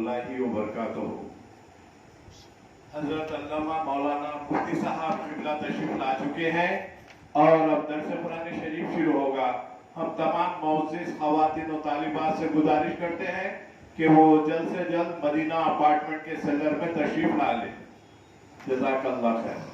اللہ وبرکاتہ۔ حضرت علامہ مولانا مفتی صاحب قبلہ تشریف لا چکے ہیں اور اب درس قرآن شریف شروع ہوگا۔ ہم تمام معزز خواتین و طالبات سے گزارش کرتے ہیں کہ وہ جلد سے جلد مدینہ اپارٹمنٹ کے صدر میں تشریف لا لیں۔ جزاک اللہ خیر۔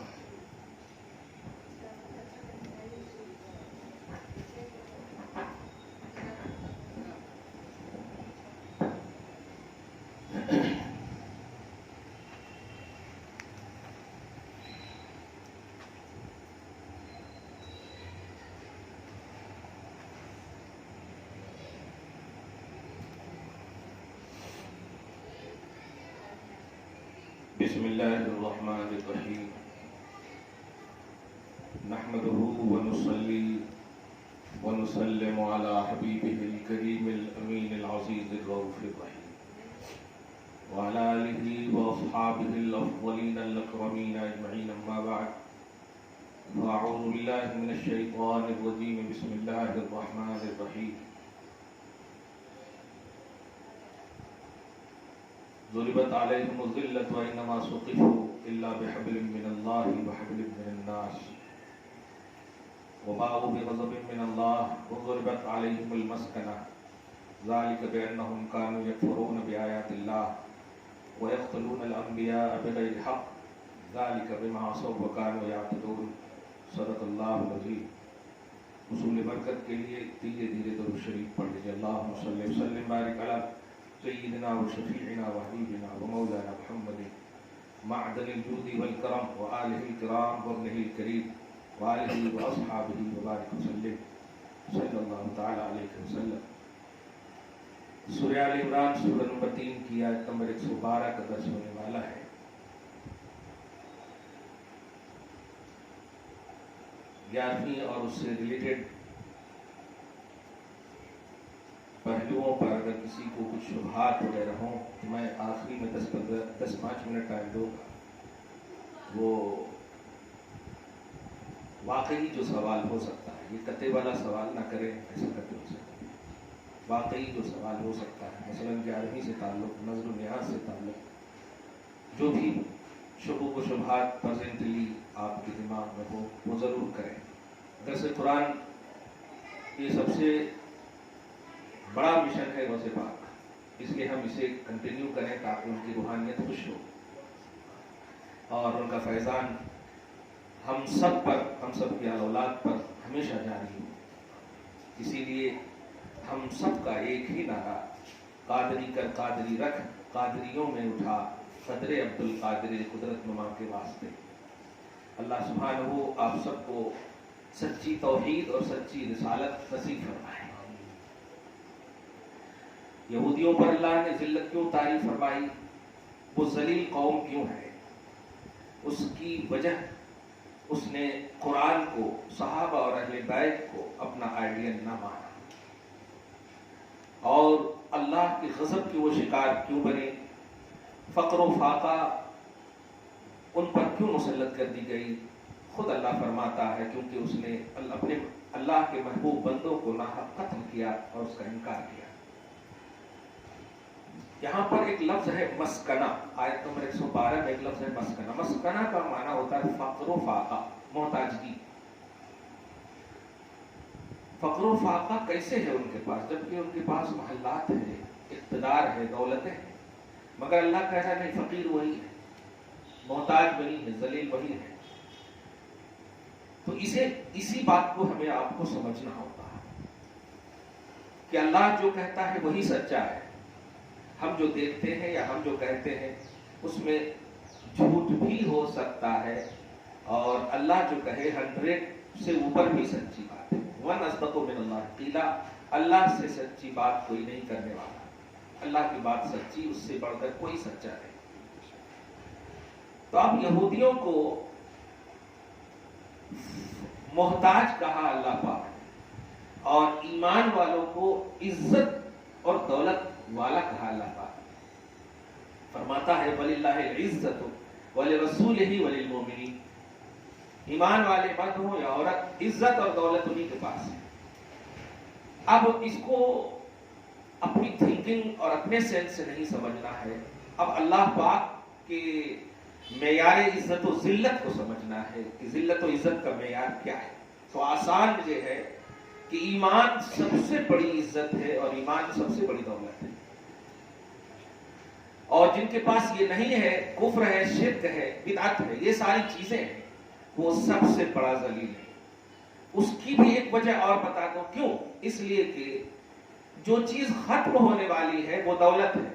بسم اللہ الرحمن الرحیم، نحمده ونصلی ونسلم علی حبیبہ الکریم الامین العزیز الرؤوف الرحیم وعلی آلہ واصحابہ الافضلین الاکرمین اجمعین، اما بعد فاعوذ باللہ من الشیطان الرجیم، بسم اللہ الرحمن الرحیم۔ ضربت علیہم الذلۃ وانما سقفوا الا بحبل من اللہ وحبل من الناس وباءوا بغضب من اللہ وضربت علیہم المسکنہ ذلک بانہم کانوا یکفرون بآیات اللہ ویقتلون الانبیاء بغیر حق ذلک بما عصوا وکانوا یعتدون۔ صدق اللہ العظیم۔ حصول برکت کے لیے دھیرے دھیرے درود شریف پڑھ لیجیے۔ اللہم صلی وسلم بارک علی سیدنا و شفیعنا و حبیبنا و مولانا محمد معدن الجود والکرم و آلہ الکرام و ابنہ الکریم و آلہ و اصحابہ و بارک وسلم صلی اللہ تعالی علیہ وسلم۔ سورہ آل عمران سورہ نمبر 3 کی آیت نمبر 112 کا درس ہونے والا ہے۔ گیارہویں اور اس سے ریلیٹڈ پہلوؤں پر اگر کسی کو کچھ شبہات وغیرہ ہوں تو میں آخری میں 10-5 منٹ ٹائم دوں گا۔ وہ واقعی جو سوال ہو سکتا ہے، یہ قطعے والا سوال نہ کریں، ایسا کرتے ہو سکتا ہے۔ واقعی جو سوال ہو سکتا ہے، مثلا 11ویں سے تعلق، نظر و نیاز سے تعلق، جو بھی شبہات و شبہات پریزنٹلی آپ کے دماغ میں ہو وہ ضرور کریں۔ درس قرآن یہ سب سے بڑا مشن ہے روزے پاک، اس لیے ہم اسے کنٹینیو کریں تاکہ ان کی روحانیت خوش ہو اور ان کا فیضان ہم سب پر، ہم سب کی اولاد پر ہمیشہ جاری ہو۔ اسی لیے ہم سب کا ایک ہی نعرہ، قادری کر قادری رکھ، قادریوں میں اٹھا قدر عبد القادر قدرت نما کے واسطے۔ اللہ سبحانہ آپ سب کو سچی توحید اور سچی رسالت نصیب فرمائے۔ یہودیوں پر اللہ نے ذلت کیوں طاری فرمائی، وہ ذلیل قوم کیوں ہے، اس کی وجہ اس نے قرآن کو، صحابہ اور اہل بیت کو اپنا آئیڈیل نہ مانا، اور اللہ کی غضب کی وہ شکار کیوں بنے، فقر و فاقہ ان پر کیوں مسلط کر دی گئی۔ خود اللہ فرماتا ہے کیونکہ اس نے اپنے اللہ کے محبوب بندوں کو ناحق قتل کیا اور اس کا انکار کیا۔ یہاں پر ایک لفظ ہے مسکنہ، آیت نمبر 112 میں ایک لفظ ہے مسکنہ۔ مسکنہ کا معنی ہوتا ہے فقر و فاقہ، محتاجگی۔ فقر و فاقہ کیسے ہے ان کے پاس، جبکہ ان کے پاس محلات ہیں، اقتدار ہے، دولتیں ہیں، مگر اللہ کہہ رہا ہے نہیں، فقیر وہی ہے، محتاج وہی ہے، ذلیل وہی ہے۔ تو اسی بات کو ہمیں آپ کو سمجھنا ہوتا ہے کہ اللہ جو کہتا ہے وہی سچا ہے۔ ہم جو دیکھتے ہیں یا ہم جو کہتے ہیں اس میں جھوٹ بھی ہو سکتا ہے، اور اللہ جو کہے 100 سے اوپر بھی سچی بات ہے۔ وَمَنْ أَصْدَقُ مِنَ اللَّهِ قِيلًا، اللہ سے سچی بات کوئی نہیں کرنے والا۔ اللہ کی بات سچی، اس سے بڑھ کر کوئی سچا نہیں۔ تو اب یہودیوں کو محتاج کہا اللہ پاک، اور ایمان والوں کو عزت اور دولت والا کہا اللہ پاک۔ فرماتا ہے وَلِلَّهِ الْعِزَّةُ وَلِرَسُولِهِ وَلِلْمُؤْمِنِينَ، ایمان والے مرد ہوں یا عورت، عزت اور دولت انہی کے پاس ہے۔ اب اس کو اپنی تھنکنگ اور اپنے سینس سے نہیں سمجھنا ہے، اب اللہ پاک کے معیار عزت و ذلت کو سمجھنا ہے کہ ذلت و عزت کا معیار کیا ہے۔ تو آسان یہ ہے کہ ایمان سب سے بڑی عزت ہے اور ایمان سب سے بڑی دولت ہے، اور جن کے پاس یہ نہیں ہے، کفر ہے، شرک ہے، بدعت ہے، یہ ساری چیزیں ہیں، وہ سب سے بڑا ذلیل ہے۔ اس کی بھی ایک وجہ اور بتا دو، کیوں؟ اس لیے کہ جو چیز ختم ہونے والی ہے وہ دولت ہے،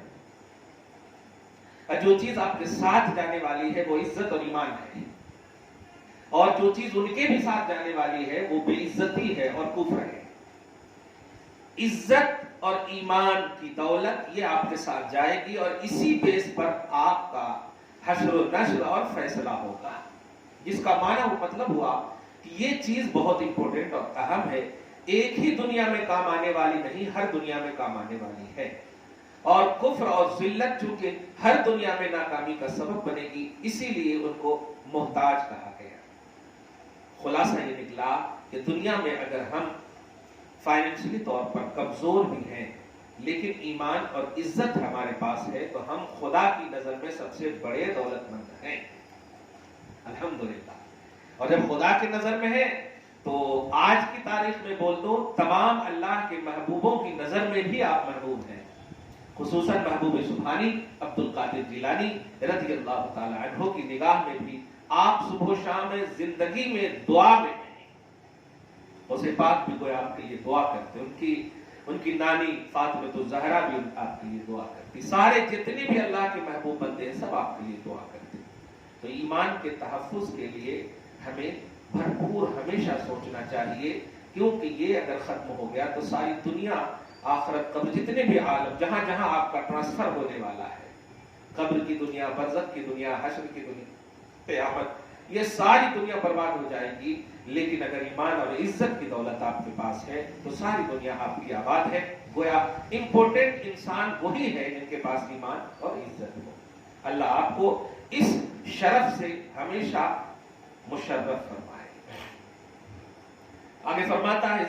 اور جو چیز آپ کے ساتھ جانے والی ہے وہ عزت اور ایمان ہے، اور جو چیز ان کے بھی ساتھ جانے والی ہے وہ بے عزتی ہے اور کفر ہے۔ عزت اور ایمان کی دولت یہ آپ کے ساتھ جائے گی، اور اسی بیس پر آپ کا حشر و نشر اور فیصلہ ہوگا، جس کا معنی وہ مطلب ہوا کہ یہ چیز بہت امپورٹنٹ اور اہم ہے، ایک ہی دنیا میں کام آنے والی نہیں، ہر دنیا میں کام آنے والی ہے، اور کفر اور ذلت چونکہ ہر دنیا میں ناکامی کا سبب بنے گی، اسی لیے ان کو محتاج کہا گیا۔ خلاصہ یہ نکلا کہ دنیا میں اگر ہم فائنینشلی طور پر کمزور بھی ہیں لیکن ایمان اور عزت ہمارے پاس ہے تو ہم خدا کی نظر میں سب سے بڑے دولت مند ہیں، الحمدللہ۔ اور جب خدا کی نظر میں ہے تو آج کی تاریخ میں بول دو، تمام اللہ کے محبوبوں کی نظر میں بھی آپ محبوب ہیں، خصوصاً محبوب سبحانی عبد القادر جیلانی رضی اللہ تعالی عنہ کی نگاہ میں بھی آپ صبح و شام میں، زندگی میں، دعا میں ہیں۔ اسے پاک بھی کوئی آپ کے لیے دعا کرتے، ان کی نانی فاطمہ الزہرا بھی آپ کے لیے دعا کرتی، سارے جتنے بھی اللہ کے محبوب بندے ہیں سب آپ کے لیے دعا کرتے۔ تو ایمان کے تحفظ کے لیے ہمیں بھرپور ہمیشہ سوچنا چاہیے، کیونکہ یہ اگر ختم ہو گیا تو ساری دنیا، آخرت، قبر، جتنے بھی عالم جہاں جہاں آپ کا ٹرانسفر ہونے والا ہے، قبر کی دنیا، برزخ کی دنیا، حشر کی دنیا، قیامت، یہ ساری دنیا برباد ہو جائے گی، لیکن اگر ایمان اور عزت کی دولت آپ کے پاس ہے تو ساری دنیا آپ کی آباد ہے۔ گویا امپورٹنٹ انسان وہی ہے جن کے پاس ایمان اور عزت ہو۔ اللہ آپ کو اس شرف سے ہمیشہ مشرف فرمائے۔ آگے فرماتا ہے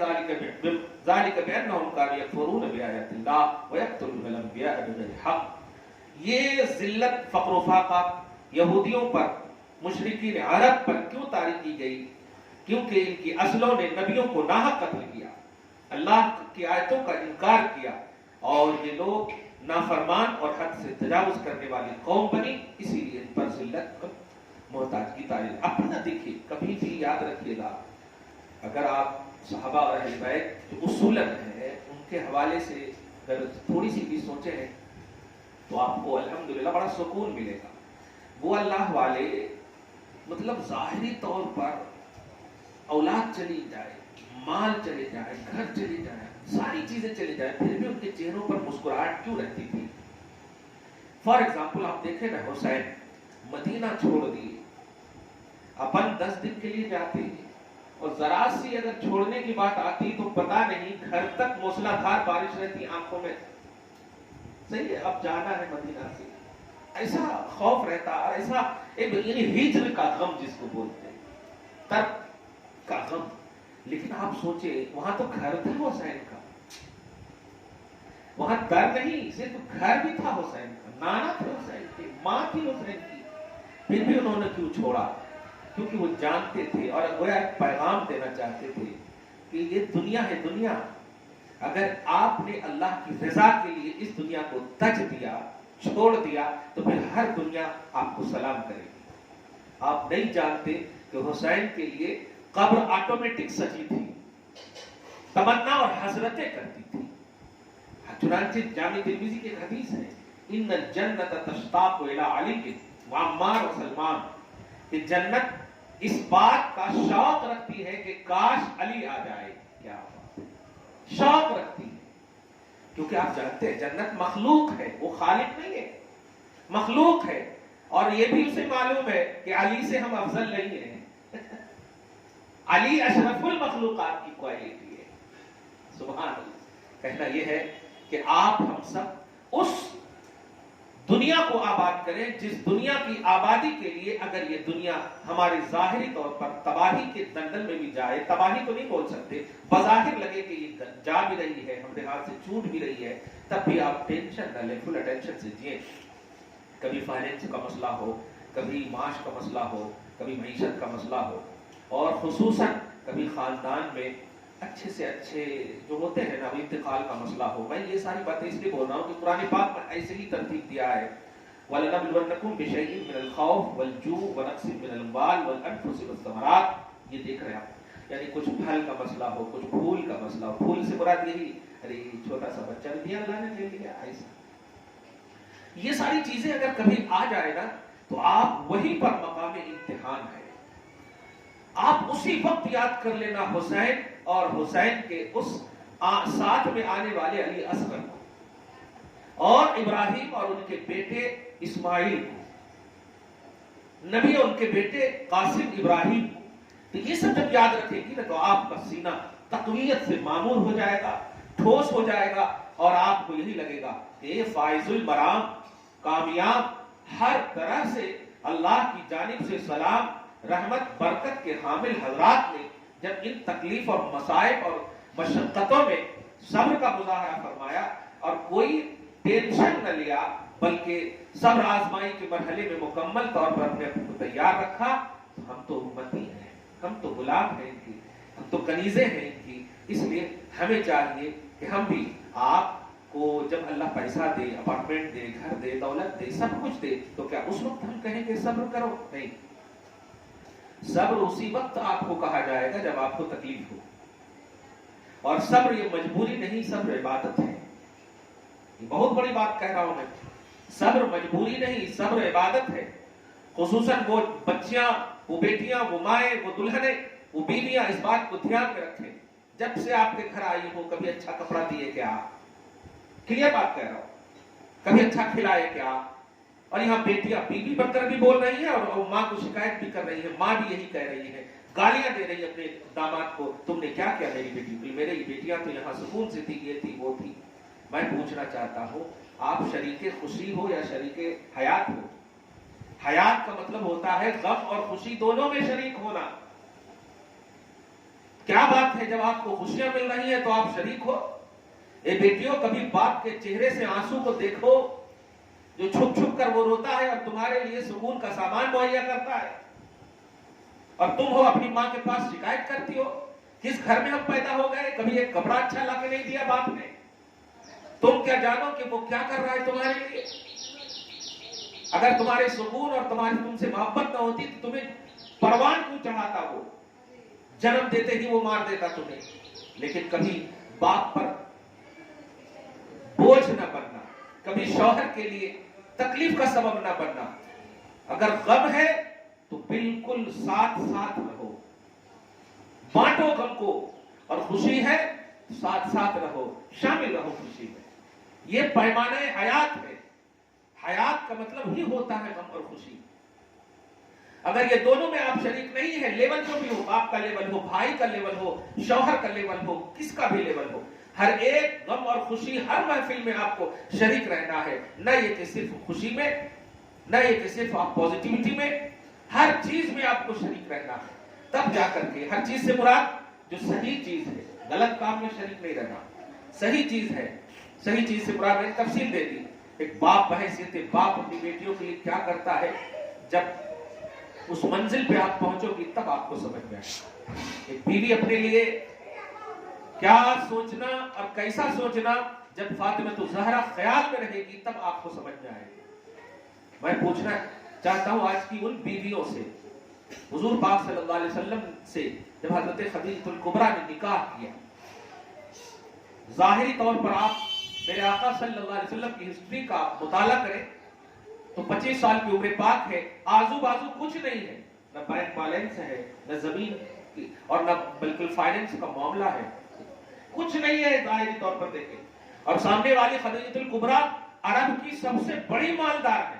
ذالک بأنہم کانوا یکفرون بآیات اللہ ویقتلون الانبیاء بغیر حق۔ یہ ذلت، فقر و فاقہ یہودیوں پر، مشرکین عرب پر کیوں طاری کی گئی؟ کیونکہ ان کی اصلوں نے نبیوں کو ناحق قتل کیا، اللہ کی آیتوں کا انکار کیا، اور یہ لوگ نافرمان اور حد سے تجاوز کرنے والی قوم بنی، اسی لیے ان پر ذلت، محتاج کی تعلیم۔ اپنا دیکھیے، کبھی بھی یاد رکھیے گا، اگر آپ صحابہ اور اہل بیت جو اصولاً ہیں ان کے حوالے سے اگر تھوڑی سی بھی سوچیں ہیں تو آپ کو الحمدللہ بڑا سکون ملے گا۔ وہ اللہ والے مطلب ظاہری طور پر اولاد چلی جائے، مال چلے جائے، گھر چلے جائے، ساری چیزیں چلی جائے، پھر بھی ان کے چہروں پر مسکراہٹ کیوں رہتی تھی؟ فار ایگزامپل آپ دیکھیں نا، حسین مدینہ چھوڑ دیے، اپن 10 دن کے لیے جاتے ہیں، اور ذرا سی اگر چھوڑنے کی بات آتی تو پتہ نہیں گھر تک موسلادھار بارش رہتی آنکھوں میں، صحیح ہے اب جانا ہے مدینہ سے، ایسا خوف رہتا، ایسا یعنی ہجر کا غم جس کو بولتے ہیں، ترک کا غم۔ لیکن آپ سوچے وہاں تو گھر تھا حسین کا، وہاں در نہیں، صرف گھر بھی تھا حسین کا، نانا تھے حسین کے، ماں تھی حسین کی، پھر بھی انہوں نے کیوں چھوڑا؟ کیونکہ وہ جانتے تھے اور گویا ایک پیغام دینا چاہتے تھے کہ یہ دنیا ہے، دنیا اگر آپ نے اللہ کی رضا کے لیے اس دنیا کو تج دیا، چھوڑ دیا، تو پھر ہر دنیا آپ کو سلام کرے گی۔ آپ نہیں جانتے کہ حسین کے لیے قبر آٹومیٹک سجی تھی، تمنا اور حسرتیں کرتی تھی۔ چنانچہ جامع ترمذی کی ایک حدیث ہے، ان الجنت تشتاق الی علی وعمار وسلمان، کہ جنت اس بات کا شوق رکھتی ہے کہ کاش علی آ جائے۔ کیا شوق رکھتی ہے، کیونکہ آپ جانتے ہیں جنت مخلوق ہے، وہ خالق نہیں ہے، مخلوق ہے، اور یہ بھی اسے معلوم ہے کہ علی سے ہم افضل نہیں ہیں، علی اشرف المخلوقات کی کوالٹی ہے۔ سبحان اللہ۔ کہنا یہ ہے کہ آپ ہم سب اس دنیا کو آباد کریں جس دنیا کی آبادی کے لیے اگر یہ دنیا ہمارے ظاہری طور پر تباہی کے دلدل میں بھی جائے، تباہی تو نہیں بول سکتے، بظاہر لگے کہ یہ جا بھی رہی ہے، ہمارے ہاتھ سے چھوٹ بھی رہی ہے، تب بھی آپ ٹینشن نہ لیں، فل اٹینشن سے جئیں۔ کبھی فائنینس کا مسئلہ ہو، کبھی معاش کا مسئلہ ہو، کبھی معیشت کا مسئلہ ہو، اور خصوصاً کبھی خاندان میں اچھے سے اچھے جو ہوتے ہیں نا، انتقال کا مسئلہ ہو۔ میں یہ ساری باتیں اس لیے بول رہا ہوں کہ قرآن پاک میں ایسے ہی ترتیب دیا ہے، وَلَنَبْلُوَنَّكُمْ بِشَيْءٍ مِّنَ الْخَوْفِ وَالْجُوعِ وَنَقْصٍ مِّنَ الْأَمْوَالِ وَالْأَنفُسِ وَالثَّمَرَاتِ۔ یہ دیکھ رہے ہیں آپ، یعنی کچھ پھل کا مسئلہ ہو، کچھ پھول کا مسئلہ ہو۔ پھول سے مراد یہی، ارے چھوٹا سا بچہ بھی دیا اللہ نے لے لیا، ایسا۔ یہ ساری چیزیں اگر کبھی آ جائے نا تو آپ وہیں پر مقام امتحان ہے، آپ اسی وقت یاد کر لینا حسین اور حسین کے اس ساتھ میں آنے والے علی اصغر کو، اور ابراہیم اور ان کے بیٹے اسماعیل کو، نبی اور ان کے بیٹے قاسم ابراہیم کو۔ تو یہ سب جب یاد رکھے گی نا تو آپ کا سینہ تقویت سے معمور ہو جائے گا، ٹھوس ہو جائے گا، اور آپ کو یہی لگے گا کہ یہ فائز المرام، کامیاب، ہر طرح سے اللہ کی جانب سے سلام، رحمت، برکت کے حامل حضرات نے جب ان تکلیف اور مصائب اور مشقتوں میں صبر کا مظاہرہ فرمایا اور کوئی ٹینشن نہ لیا، بلکہ صبر آزمائی کے مرحلے میں مکمل طور پر اپنے آپ کو تیار رکھا، تو ہم تو امتی ہیں، ہم تو غلام ہیں ان کی، ہم تو کنیزیں ہیں ان کی۔ اس لیے ہمیں چاہیے کہ ہم بھی آپ کو جب اللہ پیسہ دے، اپارٹمنٹ دے، گھر دے، دولت دے، سب کچھ دے، تو کیا اس وقت ہم کہیں گے صبر کرو؟ نہیں، صبر اسی وقت آپ کو کہا جائے گا جب آپ کو تکلیف ہو، اور صبر یہ مجبوری نہیں، صبر عبادت ہے۔ یہ بہت بڑی بات کہہ رہا ہوں میں، صبر مجبوری نہیں، صبر عبادت ہے۔ خصوصاً وہ بچیاں، وہ بیٹیاں، وہ مائیں، وہ دلہنیں، وہ بیویاں اس بات کو دھیان میں رکھیں، جب سے آپ کے گھر آئی ہو کبھی اچھا کپڑا دیے کیا؟ کلیئر بات کہہ رہا ہوں، کبھی اچھا کھلائے کیا؟ اور یہاں بیٹیاں بیوی بن کر بھی بول رہی ہیں اور ماں کو شکایت بھی کر رہی ہے، ماں بھی یہی کہہ رہی ہے، گالیاں دے رہی ہے اپنے داماد کو، تم نے کیا کیا میری بیٹی کو؟ میری بیٹیاں تو یہاں سکون سے تھی، یہ تھی، وہ تھی۔ میں پوچھنا چاہتا ہوں، آپ شریک خوشی ہو یا شریک حیات ہو؟ حیات کا مطلب ہوتا ہے غم اور خوشی دونوں میں شریک ہونا۔ کیا بات ہے، جب آپ کو خوشیاں مل رہی ہیں تو آپ شریک ہو۔ اے بیٹیوں، کبھی باپ کے چہرے سے آنسو کو دیکھو، جو چھپ چھپ کر وہ روتا ہے اور تمہارے لیے سکون کا سامان مہیا کرتا ہے، اور تم ہو اپنی ماں کے پاس شکایت کرتی ہو، کس گھر میں ہم پیدا ہو گئے، کبھی ایک کپڑا اچھا لا کے نہیں دیا باپ نے۔ تم کیا جانو کہ وہ کیا کر رہا ہے تمہارے لیے؟ اگر تمہارے سکون اور تم سے محبت نہ ہوتی تو تمہیں پروان کیوں چڑھاتا؟ وہ جنم دیتے ہی وہ مار دیتا تمہیں۔ لیکن کبھی باپ پر بوجھ نہ بننا، کبھی شوہر کے لیے تکلیف کا سبب نہ بننا۔ اگر غم ہے تو بالکل ساتھ ساتھ رہو، بانٹو غم کو، اور خوشی ہے ساتھ ساتھ رہو، شامل رہو خوشی میں۔ یہ پیمانہ حیات ہے۔ حیات کا مطلب ہی ہوتا ہے غم اور خوشی۔ اگر یہ دونوں میں آپ شریک نہیں ہیں، لیول جو بھی ہو، باپ کا لیول ہو، بھائی کا لیول ہو، شوہر کا لیول ہو، کس کا بھی لیول ہو، ہر ایک غم اور خوشی، ہر محفل میں آپ کو شریک رہنا ہے۔ نہ یہ کہ صرف خوشی میں، نہ یہ کہ صرف آپ پازیٹیوٹی میں، ہر چیز میں آپ کو شریک رہنا ہے۔ تب جا کر کے ہر چیز سے مراد جو صحیح چیز ہے، غلط کام میں شریک نہیں رہنا، صحیح چیز ہے، صحیح چیز سے مراد میں تفصیل دے دی۔ ایک باپ بحیثیت باپ اپنی بیٹیوں کے لیے کیا کرتا ہے، جب اس منزل پہ آپ پہنچو گی تب آپ کو سمجھ میں آئے گا۔ ایک بیوی اپنے لیے کیا سوچنا اور کیسا سوچنا، جب فاطمہ الزہرا خیال میں رہے گی تب آپ کو سمجھ میں آئے گا۔ میں پوچھنا چاہتا ہوں آج کی ان بیویوں سے، حضور پاک صلی اللہ علیہ وسلم سے جب حضرت خدیجہ الکبریٰ نے نکاح کیا، ظاہری طور پر آپ میرے آقا صلی اللہ علیہ وسلم کی ہسٹری کا مطالعہ کریں تو 25 سال کی عمر پاک ہے، آزو بازو کچھ نہیں ہے، نہ بینک بیلنس ہے، نہ زمین کی، اور نہ بالکل فائنینس کا معاملہ ہے، کچھ نہیں ہے ظاہری طور پر دیکھیں، اور سامنے والی خدیجہ الکبریٰ عرب کی سب سے بڑی مالدار ہے،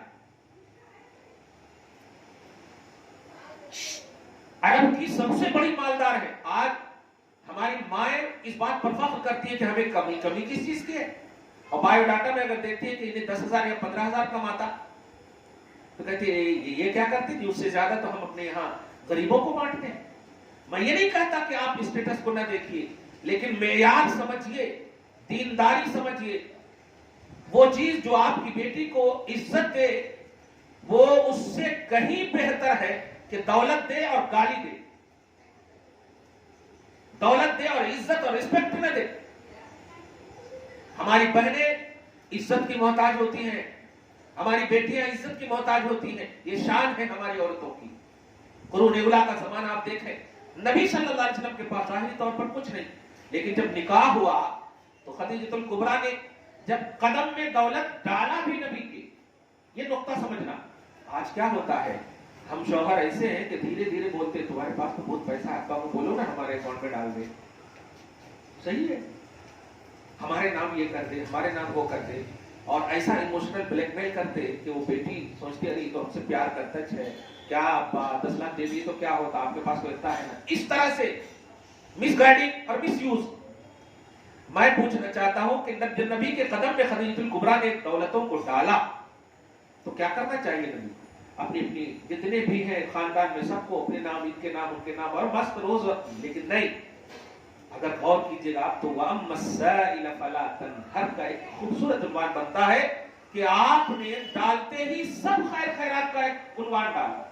عرب کی سب سے بڑی مالدار ہے۔ آج ہماری مائیں اس بات پر فخر کرتی ہے کہ ہمیں کمی کس چیز کی ہے؟ اور بایو ڈاٹا میں اگر دیکھتے ہیں کہ انہیں 10,000 یا 15,000 کماتا تو کہتے ہیں یہ کیا کرتے تھے، اس سے زیادہ تو ہم اپنے یہاں غریبوں کو بانٹتے ہیں۔ میں یہ نہیں کہتا کہ آپ اسٹیٹس کو نہ دیکھیے، لیکن معیار سمجھیے، دینداری سمجھیے۔ وہ چیز جو آپ کی بیٹی کو عزت دے وہ اس سے کہیں بہتر ہے کہ دولت دے اور گالی دے، دولت دے اور عزت اور رسپیکٹ نہ دے۔ ہماری بہنیں عزت کی محتاج ہوتی ہیں، ہماری بیٹیاں عزت کی محتاج ہوتی ہیں، یہ شان ہے ہماری عورتوں کی۔ قرون اولیٰ کا زمانہ آپ دیکھیں، نبی صلی اللہ علیہ وسلم کے پاس ظاہری طور پر کچھ نہیں، لیکن جب نکاح ہوا تو خدیجہ الکبریٰ نے جب قدم میں دولت ڈالا بھی نبی کے، یہ نقطہ سمجھنا۔ آج کیا ہوتا ہے، ہم شوہر ایسے ہیں کہ دھیرے دھیرے بولتے ہیں تمہارے پاس تو بہت پیسہ ہے، ابا کو بولو نا ہمارے اکاؤنٹ میں ڈال دے، صحیح ہے، ہمارے نام یہ کر دے، ہمارے نام وہ کر دے، اور ایسا ایموشنل بلیک میل کرتے کہ وہ بیٹی سوچتی ہے تو ہم سے پیار کرتا ہے، کیا ابا 10 لاکھ دے دیے تو کیا ہوتا، آپ کے پاس تو اتنا ہے نا۔ اس طرح سے مس گائیڈنگ اور مس یوز۔ میں پوچھنا چاہتا ہوں کہ جب نبی کے قدم میں خدیجہ الکبریٰ نے دولتوں کو ڈالا تو کیا کرنا چاہیے نبی؟ اپنی جتنے بھی ہیں خاندان میں سب کو اپنے نام، ان کے نام، ان کے نام، اور مست روز، لیکن نہیں، اگر غور کیجیے گا آپ تو وَأَمَّا السَّائِلَ فَلَا تَنْهَرْ کا ایک خوبصورت عنوان بنتا ہے کہ آپ نے ڈالتے ہی سب خیر خیرات کا ایک عنوان ڈالا۔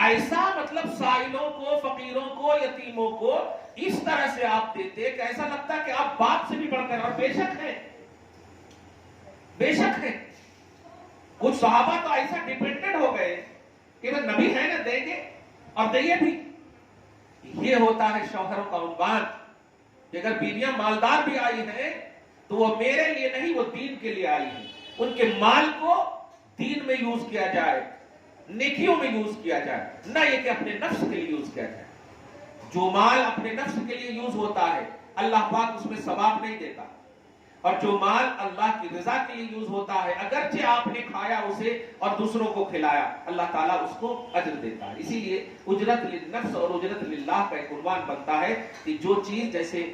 ایسا مطلب سائلوں کو، فقیروں کو، یتیموں کو اس طرح سے آپ دیتے کہ ایسا لگتا کہ آپ باپ سے بھی بڑھ کر، اور بے شک ہے، بے شک ہے۔ کچھ صحابہ تو ایسا ڈیپینڈنٹ ہو گئے کہ وہ نبی ہے نا، دیں گے اور دئیے بھی۔ یہ ہوتا ہے شوہروں کا عنوان کہ اگر بیویاں مالدار بھی آئی ہیں تو وہ میرے لیے نہیں، وہ دین کے لیے آئی ہیں، ان کے مال کو دین میں یوز کیا جائے، نیکیوں میں یوز کیا جائے، نہ یہ کہ اپنے نفس کے لیے یوز کیا جائے۔ جو مال اپنے نفس کے لیے یوز ہوتا ہے اللہ پاک اس میں ثواب نہیں دیتا، اور جو مال اللہ کی رضا کے لیے یوز ہوتا ہے اگرچہ آپ نے کھایا اسے اور دوسروں کو کھلایا، اللہ تعالیٰ اس کو اجر دیتا ہے۔ اسی لیے اجرت للنفس اور اجرت للہ کا ایک عنوان بنتا ہے کہ جو چیز، جیسے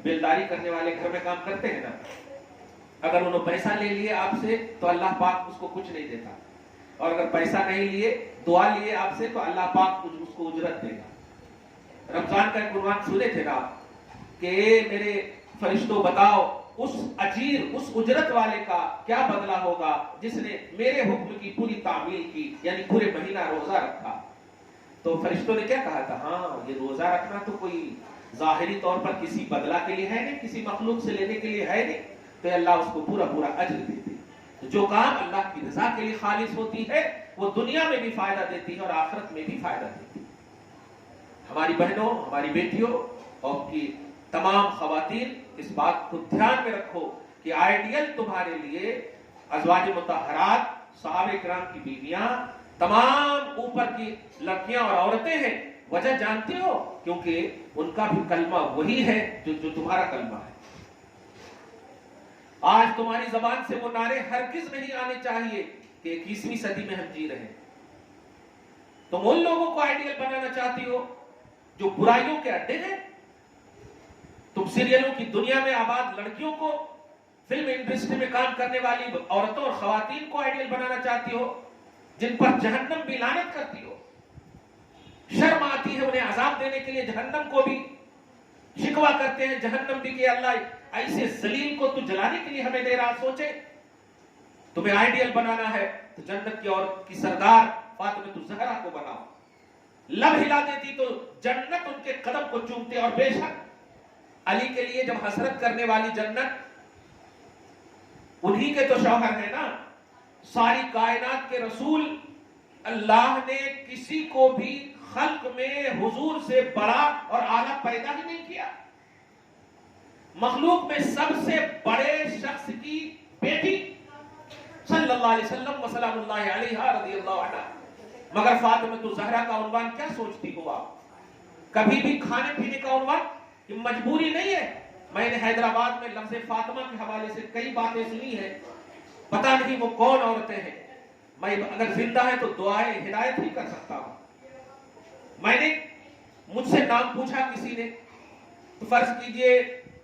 بیلداری کرنے والے گھر میں کام کرتے ہیں نا، اگر انہوں نے پیسہ لے لیے آپ سے تو اللہ پاک اس کو کچھ نہیں دیتا، اور اگر پیسہ نہیں لیے، دعا لیے آپ سے، تو اللہ پاک اس کو اجرت دے گا۔ رمضان کا ایک عنوان سنے تھے نا کہ میرے فرشتوں بتاؤ اس اجیر، اس اجرت والے کا کیا بدلہ ہوگا جس نے میرے حکم کی پوری تعمیل کی، یعنی پورے مہینہ روزہ رکھا۔ تو فرشتوں نے کیا کہا تھا، ہاں یہ روزہ رکھنا تو کوئی ظاہری طور پر کسی بدلہ کے لیے ہے نہیں، کسی مخلوق سے لینے کے لیے ہے نہیں، تو اللہ اس کو پورا پورا اجر دیتے۔ جو کام اللہ کی رضا کے لیے خالص ہوتی ہے وہ دنیا میں بھی فائدہ دیتی ہے اور آخرت میں بھی فائدہ دیتی ہے۔ ہماری بہنوں، ہماری بیٹیوں اور کی تمام خواتین اس بات کو دھیان میں رکھو کہ آئیڈیل تمہارے لیے ازواج مطہرات، صحابہ کرام کی بیویاں، تمام اوپر کی لڑکیاں اور عورتیں ہیں۔ وجہ جانتے ہو؟ کیونکہ ان کا بھی کلمہ وہی ہے جو تمہارا کلمہ ہے۔ آج تمہاری زبان سے وہ نعرے ہرگز نہیں آنے چاہیے کہ 21ویں صدی میں ہم جی رہے ہیں۔ تم ان لوگوں کو آئیڈیل بنانا چاہتی ہو جو برائیوں کے اڈے ہیں؟ تم سیریلوں کی دنیا میں آباد لڑکیوں کو، فلم انڈسٹری میں کام کرنے والی عورتوں اور خواتین کو آئیڈیل بنانا چاہتی ہو جن پر جہنم بھی لعنت کرتی ہو؟ شرم آتی ہے انہیں عذاب دینے کے لیے، جہنم کو بھی شکوہ کرتے ہیں، جہنم بھی کہ اللہ ایسے ذلیل کو تو جلانے کے لیے ہمیں دے رہا۔ سوچے تمہیں آئیڈیل بنانا ہے تو جنت کی عورت کی سردار فاطمہ الزہرا کو بناؤ۔ لب ہلا دیتی تو جنت ان کے قدم کو چومتے، اور بے شک علی کے لیے جب حسرت کرنے والی جنت، انہی کے تو شوہر ہیں نا، ساری کائنات کے رسول۔ اللہ نے کسی کو بھی خلق میں حضور سے بڑا اور اعلیٰ پیدا ہی نہیں کیا۔ مخلوق میں سب سے بڑے شخص کی بیٹی صلی اللہ علیہ وسلم و سلام اللہ علیہ رضی اللہ عنہ، مگر فاطمہ الزہرا کا عنوان کیا سوچتی ہو آپ؟ کبھی بھی کھانے پینے کا عنوان یہ مجبوری نہیں ہے۔ میں نے حیدرآباد میں لفظ فاطمہ کے حوالے سے کئی باتیں سنی ہیں، پتہ نہیں وہ کون عورتیں ہیں۔ میں اگر زندہ ہے تو دعائیں ہدایت ہی کر سکتا ہوں۔ میں نے مجھ سے نام پوچھا کسی نے، تو فرض کیجئے